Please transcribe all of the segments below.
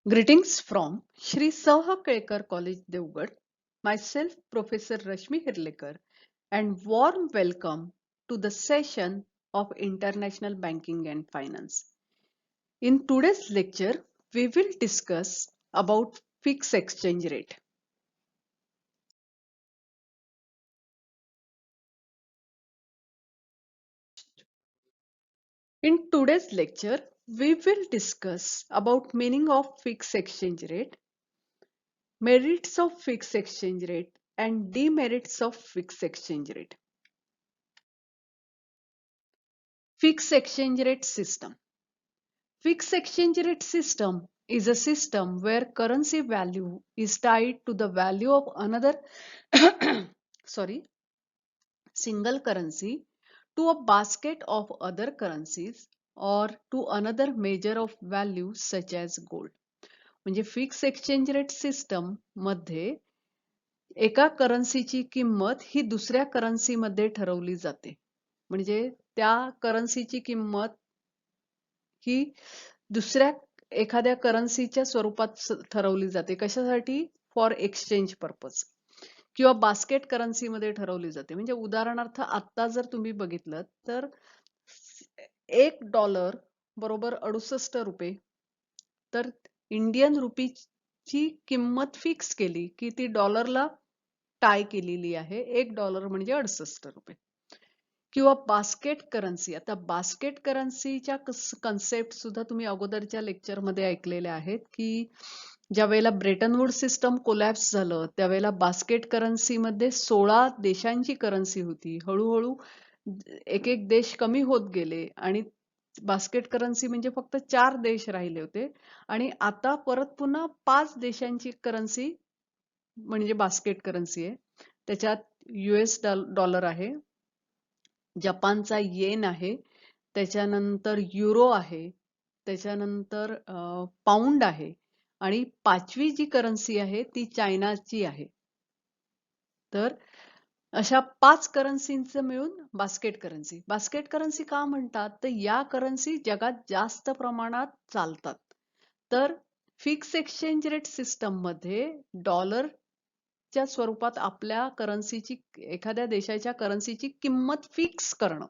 Greetings from Shri Sauha Kelkar College, Devgad. Myself, Professor Rashmi Hirlekar, and warm welcome to the session of International Banking and Finance. In today's lecture, we will discuss about fixed exchange rate. In today's lecture, we will discuss about meaning of fixed exchange rate, merits of fixed exchange rate, and demerits of fixed exchange rate. Fixed exchange rate system. Fixed exchange rate system is a system where currency value is tied to the value of another sorry, single currency, to a basket of other currencies, or to another measure of value such as gold. म्हणजे fix exchange rate system मध्ये एका करन्सीची किंमत ही दुसऱ्या करन्सीमध्ये ठरवली जाते. म्हणजे त्या करन्सीची किंमत ही दुसऱ्या एखाद्या करन्सीच्या स्वरूपात ठरवली जाते. कशासाठी? फॉर एक्सचेंज पर्पज किंवा बास्केट करन्सी मध्ये ठरवली जाते. म्हणजे उदाहरणार्थ आता जर तुम्ही बघितलं तर $1 बरोबर 68 रुपये, तर इंडियन रुपीची किंमत फिक्स केली की ती डॉलरला टाय केलेली आहे. $1 म्हणजे 68 रुपये. किंवा बास्केट करन्सी. आता बास्केट करन्सीच्या कन्सेप्ट सुद्धा तुम्ही अगोदरच्या लेक्चरमध्ये ऐकलेल्या आहेत की ज्या वेळेला ब्रेटन वूड सिस्टम कोलॅप्स झालं त्यावेळेला बास्केट करन्सीमध्ये 16 देशांची करन्सी होती. हळूहळू एक एक देश कमी होत गेले आणि बास्केट करन्सी म्हणजे फक्त 4 देश राहिले होते आणि आता परत पुन्हा 5 देशांची करन्सी म्हणजे बास्केट करन्सी आहे. त्याच्यात US डॉलर आहे, जपानचा येन आहे, त्याच्यानंतर युरो आहे, त्याच्यानंतर पाऊंड आहे आणि 5वी जी करन्सी आहे ती चायनाची आहे. तर अशा 5 करन्सींचं मिळून बास्केट करन्सी. बास्केट करन्सी का म्हणतात? तर या करन्सी जगात जास्त प्रमाणात चालतात. तर फिक्स एक्सचेंज रेट सिस्टम मध्ये डॉलरच्या स्वरूपात आपल्या करन्सीची एखाद्या देशाच्या करन्सीची किंमत फिक्स करणं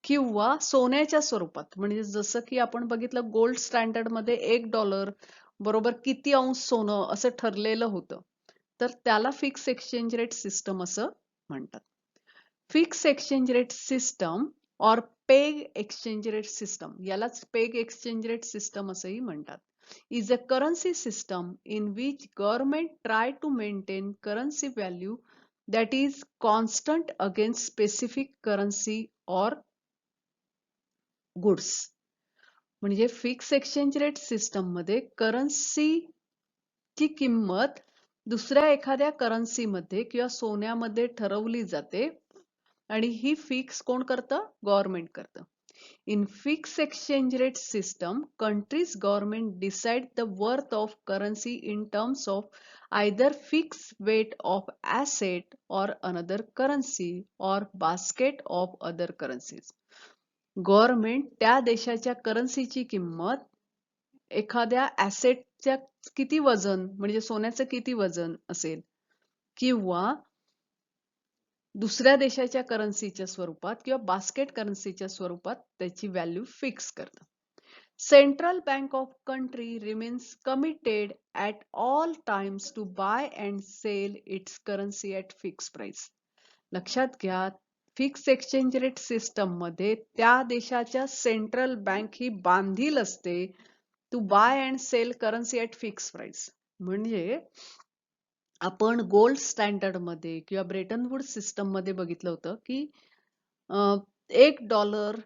किंवा सोन्याच्या स्वरूपात म्हणजे जसं की आपण बघितलं गोल्ड स्टँडर्ड मध्ये $1 बरोबर किती अंश सोनं असं ठरलेलं होतं. तर त्याला फिक्स एक्सचेंज रेट सिस्टम असं म्हणतात. फिक्स एक्सचेंज रेट सिस्टम और पेग एक्सचेंज रेट सिस्टम, यालाच पेग एक्सचेंज रेट सिस्टम असंही म्हणतात, is a currency system in which government try to maintain currency value that is constant against specific currency or goods. म्हणजे fix exchange rate system मध्ये करन्सीची किंमत दुसऱ्या एखाद्या करन्सीमध्ये किंवा सोन्यामध्ये ठरवली जाते आणि ही फिक्स कोण करतं? गव्हर्नमेंट करतं. In fixed exchange rate system, countries' government decide the worth of currency in terms of either fixed weight of asset or another currency or basket of other currencies. Government त्या देशाच्या करन्सीची किंमत एखाद्या ऍसेटच्या किती वजन म्हणजे सोन्याचं किती वजन असेल किंवा दुसऱ्या देशाच्या करन्सीच्या स्वरूपात किंवा बास्केट करन्सीच्या स्वरूपात त्याची व्हॅल्यू फिक्स करतं. Central bank of country remains committed at all times to buy and sell its currency at fix price. लक्षात घ्या, फिक्स एक्सचेंज रेट सिस्टम मध्ये त्या देशाच्या सेंट्रल बँक ही बांधील असते to buy and sell currency at fix price. म्हणजे आपण गोल्ड स्टँडर्ड मध्ये किंवा ब्रेटन वूड सिस्टम मध्ये बघितलं होतं की $1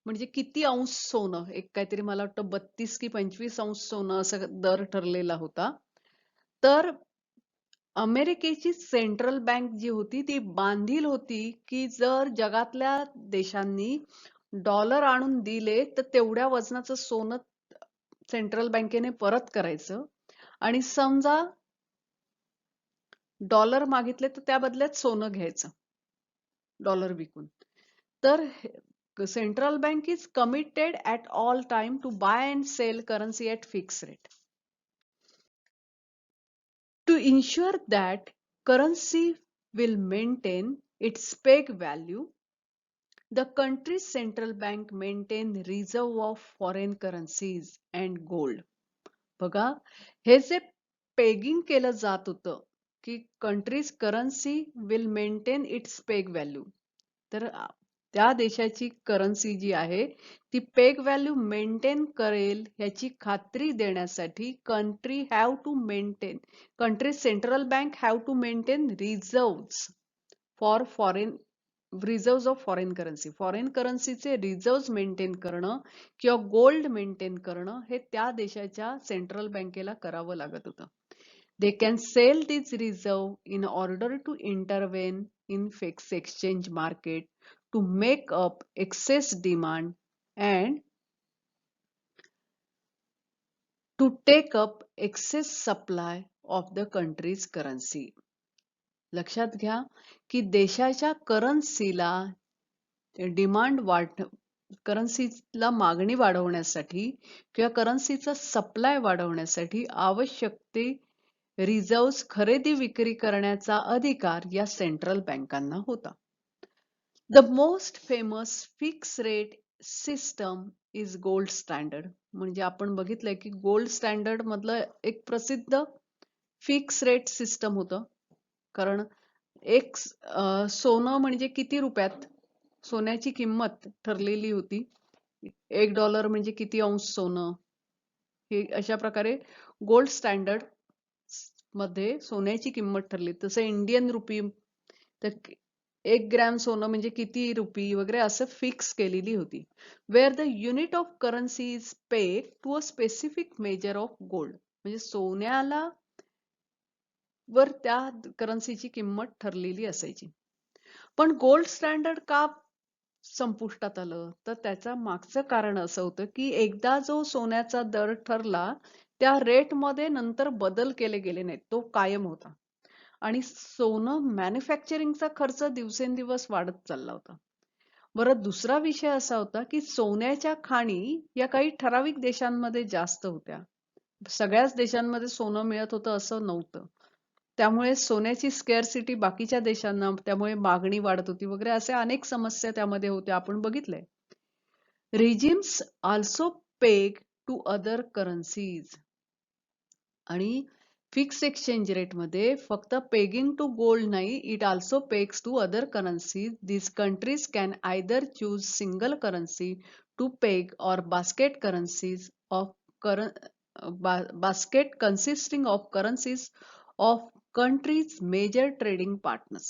म्हणजे किती अंश सोनं, एक काहीतरी मला वाटतं 32 की 25 अंश सोनं असं दर ठरलेला होता. तर अमेरिकेची सेंट्रल बँक जी होती ती बांधील होती की जर जगातल्या देशांनी डॉलर आणून दिले तर तेवढ्या वजनाचं सोनं सेंट्रल बँकेने परत करायचं आणि समजा डॉलर मागितले तर त्या बदल्यात सोनं घ्यायचं डॉलर विकून. तर central bank is committed at all time to buy and sell currency at fix rate. To ensure that currency will maintain its peg value, the country's central bank maintain reserve of foreign currencies and gold. बघा, हे जे pegging केलं जात होतं की countries currency will maintain its peg value, तर त्या देशाची करन्सी जी आहे ती पेग व्हॅल्यू मेंटेन करेल ह्याची खात्री देण्यासाठी country central bank have to maintain reserve of foreign करन्सीचे रिझर्व्ह मेंटेन करणं किंवा गोल्ड मेंटेन करणं हे त्या देशाच्या सेंट्रल बँकेला करावं लागत होतं. They can sell these reserve in order to intervene in fixed exchange market to make up excess demand and to take up excess supply of the country's currency. लक्षात घ्या की देशाच्या करन्सीला मागणी वाढवण्यासाठी किंवा करन्सीचा सप्लाय वाढवण्यासाठी आवश्यक ते रिझर्व्ह खरेदी विक्री करण्याचा अधिकार या सेंट्रल बँकांना होता. The most famous fix rate system is gold standard. म्हणजे आपण बघितलंय की गोल्ड स्टँडर्ड मधलं एक प्रसिद्ध फिक्स रेट सिस्टम होतं. कारण एक सोनं म्हणजे किती रुपयात सोन्याची किंमत ठरलेली होती. $1 म्हणजे किती अंश सोनं, हे अशा प्रकारे गोल्ड स्टँडर्ड मध्ये सोन्याची किंमत ठरली. तसं इंडियन रुपी तर 1 ग्रॅम सोनं म्हणजे किती रुपी वगैरे असं फिक्स केलेली होती. Where the unit of currency is paid to a specific measure of gold. म्हणजे सोन्याला वर त्या करन्सीची किंमत ठरलेली असायची. पण गोल्ड स्टँडर्ड का संपुष्टात आलं, तर त्याचा मागचं कारण असं होतं की एकदा जो सोन्याचा दर ठरला त्या रेटमध्ये नंतर बदल केले गेले नाहीत, तो कायम होता. आणि सोनं मॅन्युफॅक्चरिंगचा खर्च दिवसेंदिवस वाढत चालला होता. बरं, दुसरा विषय असा होता की सोन्याच्या खाणी या काही ठराविक देशांमध्ये जास्त होत्या. सगळ्याच देशांमध्ये सोनं मिळत होतं असं नव्हतं. त्यामुळे सोन्याची स्केअरसिटी बाकीच्या देशांना, त्यामुळे मागणी वाढत होती वगैरे असे अनेक समस्या त्यामध्ये होत्या, आपण बघितलंय. Regimes also peg to other currencies. आणि फिक्स एक्सचेंज रेट मध्ये फक्त पेगिंग टू गोल्ड नाही, it also pegs to other currencies. These countries can either choose single currency to peg or basket currencies of basket consisting of currencies of countries major trading partners.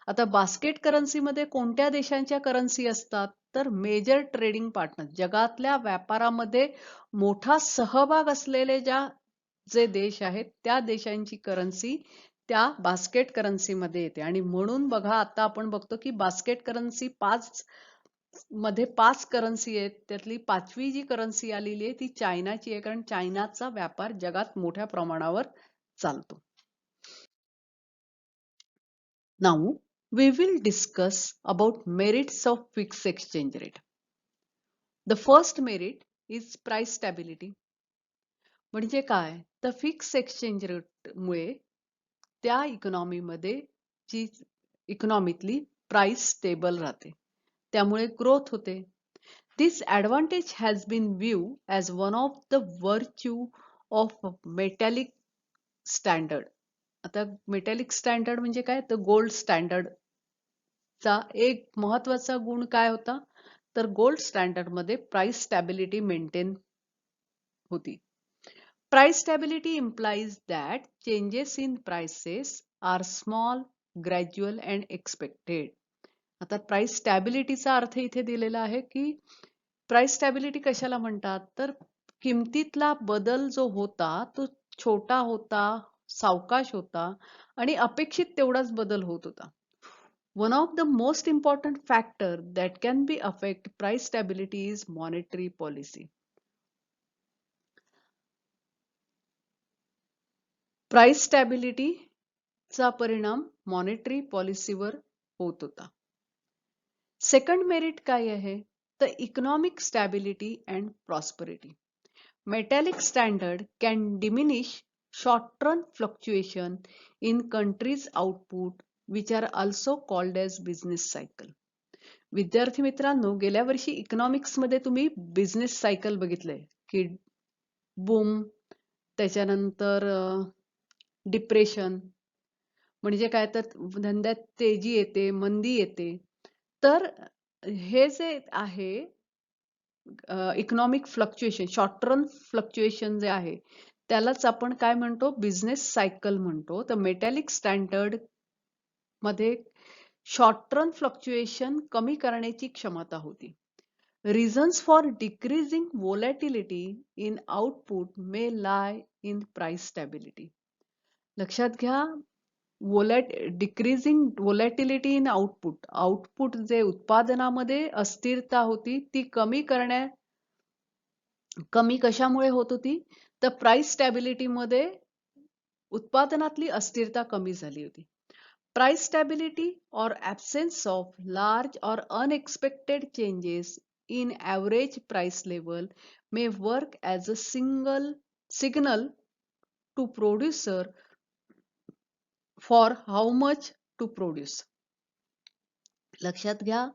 आता basket currency मध्ये कोणत्या देशांच्या currency असतात, तर major trading partner, जगातल्या व्यापारामध्ये मोठा सहभाग असलेले जे देश आहेत त्या देशांची करन्सी त्या बास्केट करन्सी मध्ये येते. आणि म्हणून बघा, आता आपण बघतो की बास्केट करन्सी मध्ये 5 करन्सी आहेत, त्यातली 5वी जी करन्सी आलेली आहे ती चायनाची आहे, कारण चायनाचा व्यापार जगात मोठ्या प्रमाणावर चालतो. Now we will discuss about merits of fixed exchange rate. The first merit is price stability. म्हणजे काय, तर फिक्स एक्सचेंज रेट मुळे त्या इकॉनॉमीतली प्राइस स्टेबल राहते, त्यामुळे ग्रोथ होते. This advantage has been viewed as one of the virtue of metallic standard. आता metallic standard म्हणजे काय, तर गोल्ड स्टँडर्ड चा एक महत्वाचा गुण काय होता, तर गोल्ड स्टँडर्ड मध्ये प्राइस स्टॅबिलिटी मेंटेन होती. Price stability implies that changes in prices are small, gradual and expected. आता प्राइस स्टॅबिलिटीचा अर्थ इथे दिलेला आहे की प्राइस स्टॅबिलिटी कशाला म्हणतात, तर किमतीतला बदल जो होता तो छोटा होता, सावकाश होता आणि अपेक्षित तेवढाच बदल होत होता. One of the most important factor that can be affect price stability is monetary policy. Price stability चा परिणाम मॉनेटरी पॉलिसीवर होत होता. सेकंड मेरिट काय आहे, तर economic stability and prosperity. Metallic standard can diminish short-term fluctuation in countries' output, which are also called as business cycle. विद्यार्थी मित्रांनो, गेल्या वर्षी इकॉनॉमिक्स मध्ये तुम्ही बिझनेस सायकल बघितलंय की बूम, त्याच्यानंतर डिप्रेशन, म्हणजे काय तर धंद्यात तेजी येते, मंदी येते. तर हे जे आहे economic fluctuation, short term fluctuation जे आहे त्यालाच आपण काय म्हणतो, बिझनेस सायकल म्हणतो. तर मेटॅलिक स्टँडर्ड मध्ये शॉर्ट टर्म फ्लक्च्युएशन कमी करण्याची क्षमता होती. Reasons for decreasing volatility in output may lie in price stability. लक्षात घ्या, decreasing volatility in output, output जे उत्पादनामध्ये अस्थिरता होती ती कमी कशामुळे होत होती, तर प्राइस स्टॅबिलिटी मध्ये उत्पादनातली अस्थिरता कमी झाली होती. Price stability or absence of large or unexpected changes in average price level may work as a signal to producer for how much to produce. लक्षात घ्या,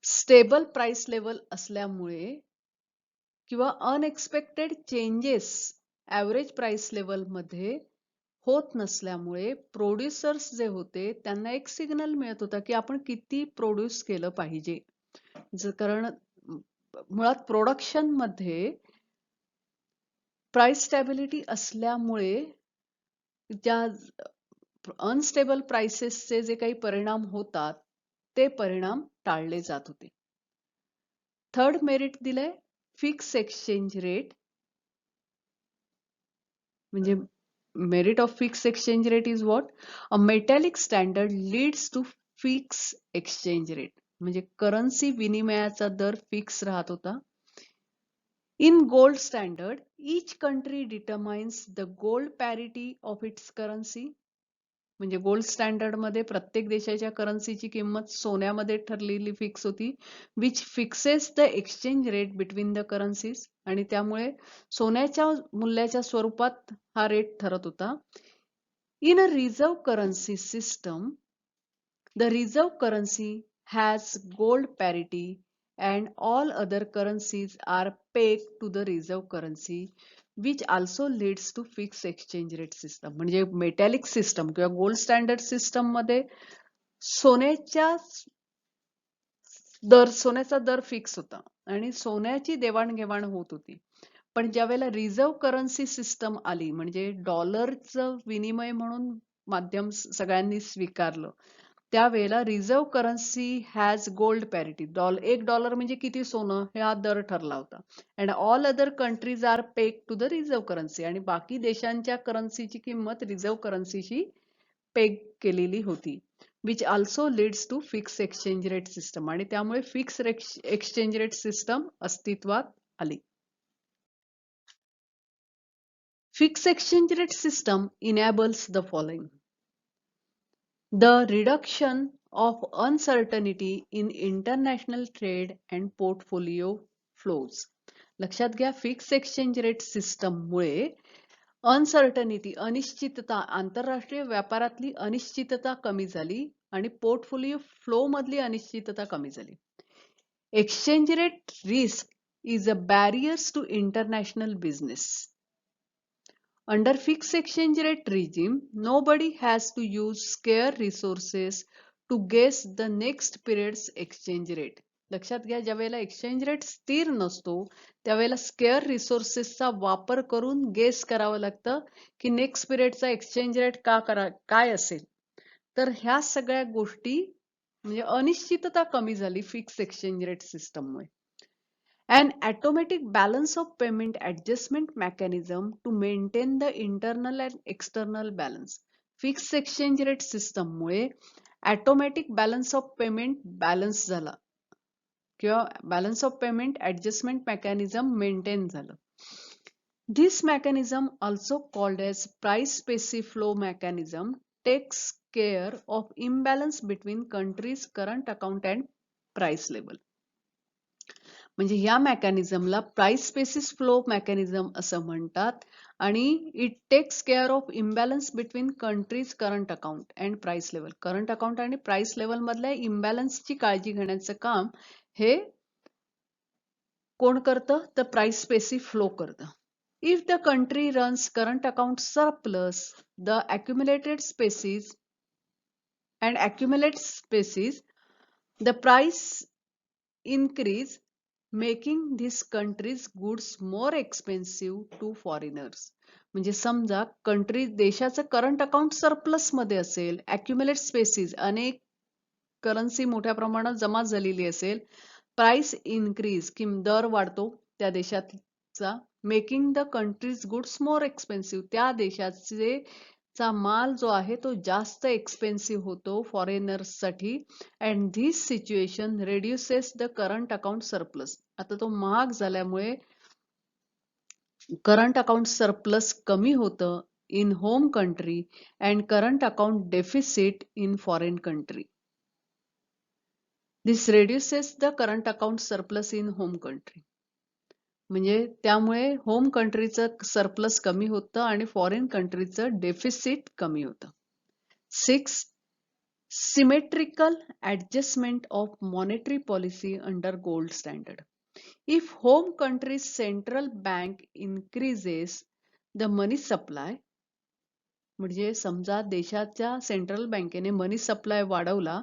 स्टेबल प्राइस लेवल असल्यामुळे किंवा unexpected changes average price level मध्ये होत नसल्यामुळे producers जे होते त्यांना एक सिग्नल मिळत होता की आपण किती प्रोड्यूस केलं पाहिजे. कारण मुळात प्रोडक्शन मध्ये प्राइस स्टॅबिलिटी असल्यामुळे ज्या अनस्टेबल प्राइसेसचे जे काही परिणाम होतात ते परिणाम टाळले जात होते. थर्ड मेरिट दिलंय फिक्स एक्सचेंज रेट, म्हणजे merit of fixed exchange rate is what? A metallic standard leads to fixed exchange rate. म्हणजे करन्सी विनिमयाचा दर फिक्स राहत होता. In gold standard, each country determines the gold parity of its currency. म्हणजे gold standard मध्ये प्रत्येक देशाच्या करन्सीची किंमत सोन्यामध्ये ठरलेली फिक्स होती, which fixes the exchange rate between the currencies. आणि त्यामुळे सोन्याच्या मूल्याच्या स्वरूपात हा रेट ठरत होता. In a reserve currency system, the reserve currency has gold parity and all other currencies are peg to the reserve currency, which also leads to fixed exchange rate system. म्हणजे metallic system किंवा gold standard system मध्ये सोन्याचा दर fix होता आणि सोन्याची देवाणघेवाण होत होती. पण ज्यावेळेला रिझर्व्ह करन्सी सिस्टम आली, म्हणजे डॉलरचं विनिमय म्हणून माध्यम सगळ्यांनी स्वीकारलं, त्यावेळेला reserve currency has gold parity, $1 म्हणजे किती सोनं, हा दर ठरला होता. And all other countries are peg to the reserve currency, आणि बाकी देशांच्या करन्सीची किंमत रिझर्व्ह करन्सीशी पेग केलेली होती, which also leads to fix exchange rate system. आणि त्यामुळे फिक्स एक्सचेंज रेट सिस्टम अस्तित्वात आली. Fixed exchange rate system enables the following: the reduction of uncertainty in international trade and portfolio flows. लक्षात घ्या, fix exchange rate system मुळे uncertainty, अनिश्चितता, आंतरराष्ट्रीय व्यापारातली अनिश्चितता कमी झाली आणि पोर्टफोलिओ फ्लो मधली अनिश्चितता कमी झाली. Exchange rate risk is a barriers to international business. Under fixed exchange rate regime, nobody has to use scarce resources to guess the next period's exchange rate. लक्षात घ्या, ज्या वेळेला एक्सचेंज रेट स्थिर नसतो त्यावेळेला स्केअर रिसोर्सेसचा वापर करून गेस करावं लागतं की नेक्स्ट पिरियडचा एक्सचेंज रेट काय असेल. तर ह्या सगळ्या गोष्टी म्हणजे अनिश्चितता कमी झाली फिक्स एक्सचेंज रेट सिस्टममुळे. An automatic balance of payment adjustment mechanism to maintain the internal and external balance. Fixed exchange rate system मुळे automatic balance of payment balance झाला किंवा balance of payment adjustment mechanism maintain झालं. This mechanism, also called as price specific flow mechanism, takes care of imbalance between countries' current account and price level. म्हणजे या मेकॅनिझमला price basis flow mechanism असं म्हणतात आणि it takes care of imbalance between countries current account and price level. Current account आणि price level मधल्या इम्बॅलन्सची काळजी घेण्याचं काम हे कोण करतं? तर प्राइस बेसिस फ्लो करतं. If the country runs current account surplus, the accumulated species and accumulates species, the price increase, making these countries goods more expensive to foreigners. म्हणजे समजा कंट्री देशाचं करंट अकाउंट सरप्लस मध्ये असेल, accumulate spaces अनेक currency मोठ्या प्रमाणात जमा झालेली असेल, प्राइस इन्क्रीज दर वाढतो त्या देशाचा, making the countries goods more expensive, त्या देशाचे चा माल जो आहे तो जास्त एक्सपेन्सिव्ह होतो फॉरेनर्स साठी. And this situation reduces the current account surplus. आता तो महाग झाल्यामुळे करंट अकाउंट सरप्लस कमी होतं in home country and current account deficit in foreign country. This reduces the current account surplus in home country. म्हणजे त्यामुळे home कंट्रीचं surplus कमी होतं आणि फॉरेन कंट्रीचं डेफिसिट कमी होतं. 6. Symmetrical adjustment of monetary policy under gold standard. If home country's central bank increases the money supply, म्हणजे समजा देशाच्या सेंट्रल बँकेने मनी सप्लाय वाढवला,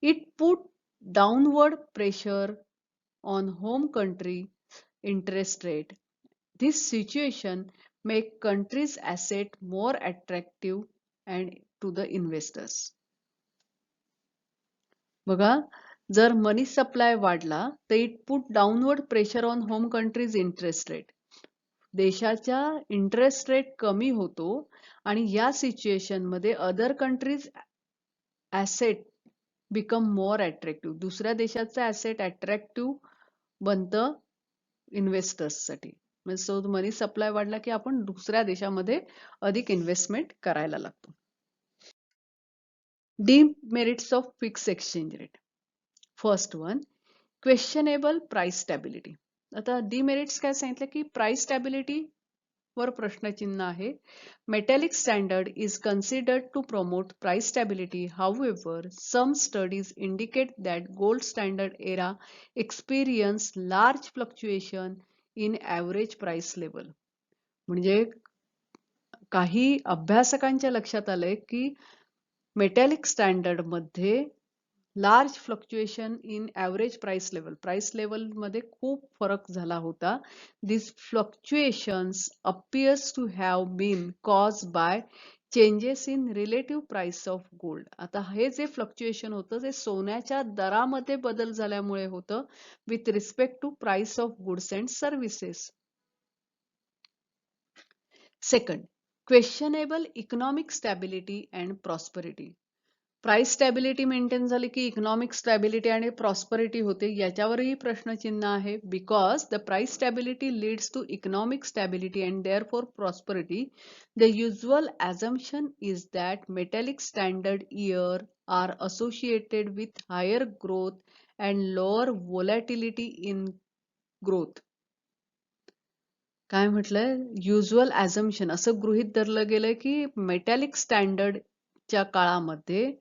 it put downward pressure on home country interest rate. This situation make countries' asset more attractive and to the investors. बघा, जर मनी supply वाढला तर it put downward pressure on home countries interest rate. देशाच्या interest rate कमी होतो आणि या situation मध्ये other countries asset become more attractive. दुसऱ्या देशाचं ऍसेट अट्रॅक्टिव्ह बनतं इन्व्हेस्टर्ससाठी. म्हणजे सो मनी सप्लाय वाढला की आपण दुसऱ्या देशामध्ये अधिक इन्व्हेस्टमेंट करायला लागतो. Demerits of fix exchange rate. First one, questionable price stability. आता डिमेरिट्स काय सांगितलं की प्राइस स्टॅबिलिटी वर प्रश्नचिन्ह आहे. Metallic standard is considered to promote price stability. However some studies indicate that gold standard era experience large fluctuation in average price level. म्हणजे काही अभ्यासकांच्या लक्षात आलंय की मेटॅलिक स्टँडर्ड मध्ये large fluctuation in average price level मध्ये खूप फरक झाला होता. This fluctuations appears to have been cause by changes in relative price of gold. आता हे जे फ्लक्च्युएशन होतं ते सोन्याच्या दरामध्ये बदल झाल्यामुळे होतं with respect to price of goods and services. Second, questionable economic stability and prosperity. Price stability maintain झाली की इकॉनॉमिक स्टॅबिलिटी आणि प्रॉस्पेरिटी होते, याच्यावरही प्रश्नचिन्ह आहे. Because the price stability leads to economic stability and therefore prosperity. The usual assumption is that metallic standard year are associated with higher growth and lower volatility in growth. काय म्हटलंय? Usual ऍझम्पशन, असं गृहीत धरलं गेलंय की मेटॅलिक स्टँडर्डच्या काळामध्ये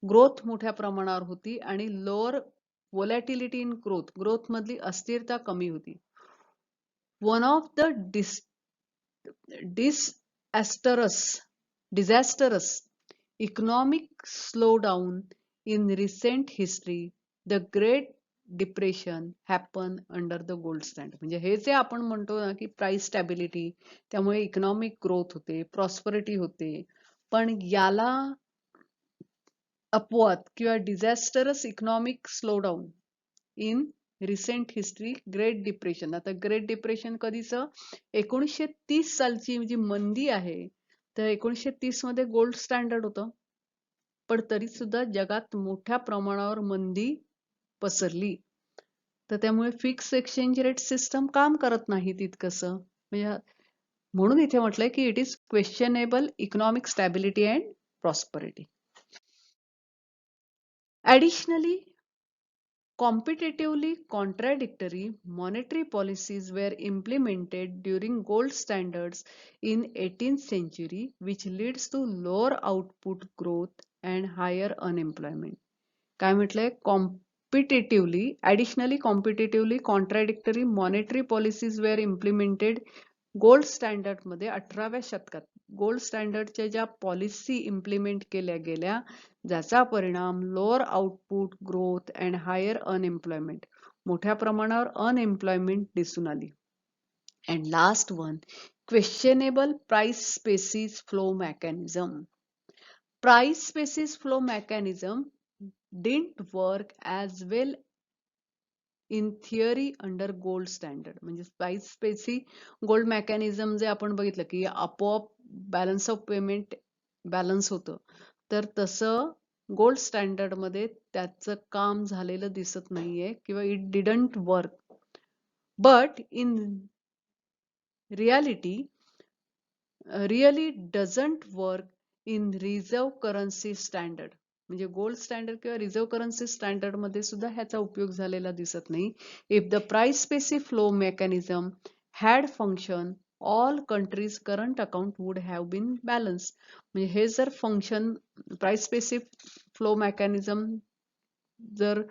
growth मोठ्या प्रमाणावर होती आणि लोअर व्होलॅटिलिटी इन ग्रोथ मधली अस्थिरता कमी होती. One of the disastrous economic slowdown in recent history, the great depression happen under the gold standard. म्हणजे हे जे आपण म्हणतो ना की प्राइस स्टॅबिलिटी, त्यामुळे इकॉनॉमिक ग्रोथ होते, प्रॉस्पेरिटी होते, पण याला अपवाद किंवा disastrous economic slowdown in recent history, great depression. आता ग्रेट डिप्रेशन कधीचं? 1930 सालची जी मंदी आहे तर 1930 मध्ये गोल्ड स्टँडर्ड होतं, पण तरी सुद्धा जगात मोठ्या प्रमाणावर मंदी पसरली. तर त्यामुळे फिक्स एक्सचेंज रेट सिस्टम काम करत नाही तितकंसं. म्हणजे म्हणून इथे म्हटलंय की it is questionable economic stability and prosperity. Additionally, Competitively contradictory monetary policies were implemented during gold standards in 18th century, which leads to lower output growth and higher unemployment. काय म्हटलंय? Competitively contradictory monetary policies were implemented gold standard मध्ये 18व्या शतकात gold स्टँडर्डच्या ज्या policy implement केल्या गेल्या ज्याचा परिणाम lower output growth and higher unemployment मोठ्या प्रमाणावर अनएम्प्लॉयमेंट दिसून आली. And last one, questionable price specie flow mechanism. Price specie flow mechanism didn't work as well in theory under gold standard. म्हणजे प्राइस स्पेसी गोल्ड मेकॅनिझम जे आपण बघितलं की आपोआप बॅलन्स ऑफ पेमेंट बॅलन्स होतं, तर तसं गोल्ड स्टँडर्ड मध्ये त्याचं काम झालेलं दिसत नाहीये किंवा it didn't work. But in reality really doesn't work in reserve currency standard. म्हणजे गोल्ड स्टँडर्ड किंवा रिझर्व्ह करन्सी स्टँडर्ड मध्ये सुद्धा ह्याचा उपयोग झालेला दिसत नाही. If the price specific flow mechanism had function all countries current account would have been balance. म्हणजे हे जर function price specific flow mechanism जर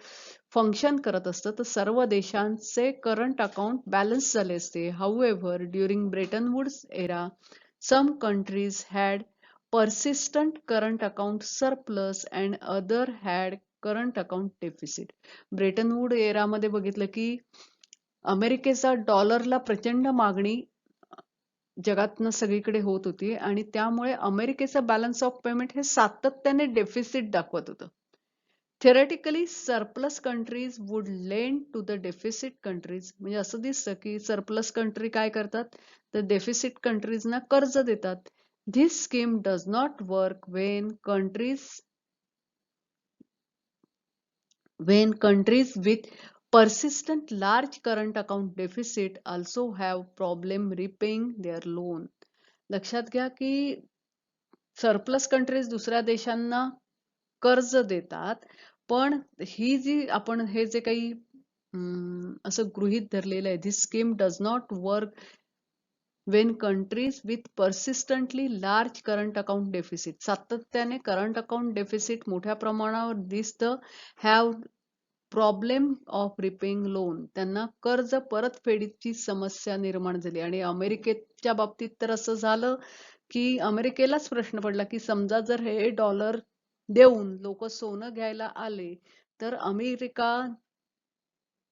फंक्शन करत असतं तर सर्व देशांचे करंट अकाउंट बॅलन्स झाले असते. However during Bretton Woods era some countries had persistent current account surplus and other had current account deficit. Bretton Wood era मध्ये बघितलं की अमेरिकेचा डॉलरला प्रचंड मागणी जगातनं सगळीकडे होत होती आणि त्यामुळे अमेरिकेचा बॅलन्स ऑफ पेमेंट हे सातत्याने डेफिसिट दाखवत होतं. Theoretically surplus countries would lend to the deficit countries. म्हणजे असं दिसतं की सरप्लस कंट्री काय करतात तर डेफिसिट कंट्रीजना कर्ज देतात. This scheme does not work when countries with persistent large current account deficit also have problem repaying their loan. लक्षात घ्या की सरप्लस कंट्रीज दुसऱ्या देशांना कर्ज देतात, पण ही जी आपण हे जे काही असं गृहीत धरलेलं आहे, this scheme does not work when countries with persistently large current account deficit, सातत्याने करंट अकाउंट डेफिसिट मोठ्या प्रमाणावर दिसतं, have problem of repaying loan, त्यांना कर्ज परतफेडीची समस्या निर्माण झाली. आणि अमेरिकेच्या बाबतीत तर असं झालं की अमेरिकेलाच प्रश्न पडला की समजा जर हे डॉलर देऊन लोक सोनं घ्यायला आले तर अमेरिका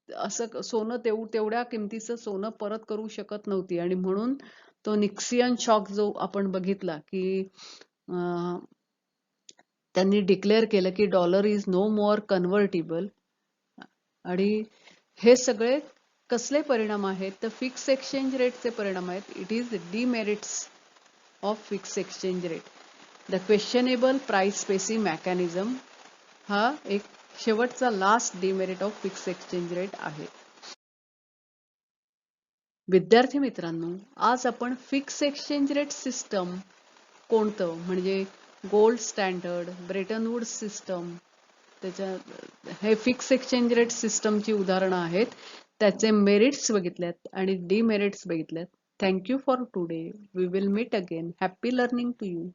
असं सोनं तेवढ्या किमतीचं सोनं परत करू शकत नव्हती. आणि म्हणून तो निक्सियन शॉक जो आपण बघितला की त्यांनी डिक्लेअर केलं की dollar is no more convertible. आणि हे सगळे कसले परिणाम आहेत तर फिक्स एक्सचेंज रेटचे परिणाम आहेत. It is demerits of fix exchange rate. The questionable price spacing mechanism हा एक शेवटचा last demerit of fix exchange rate आहे. विद्यार्थी मित्रांनो, आज आपण फिक्स एक्सचेंज रेट सिस्टम कोणतं म्हणजे gold standard, Bretton Woods system, त्याच्या हे फिक्स एक्सचेंज रेट सिस्टमची उदाहरणं आहेत. त्याचे मेरिट्स बघितल्यात आणि डिमेरिट्स बघितल्यात. Thank you for today. We will meet again. Happy learning to you.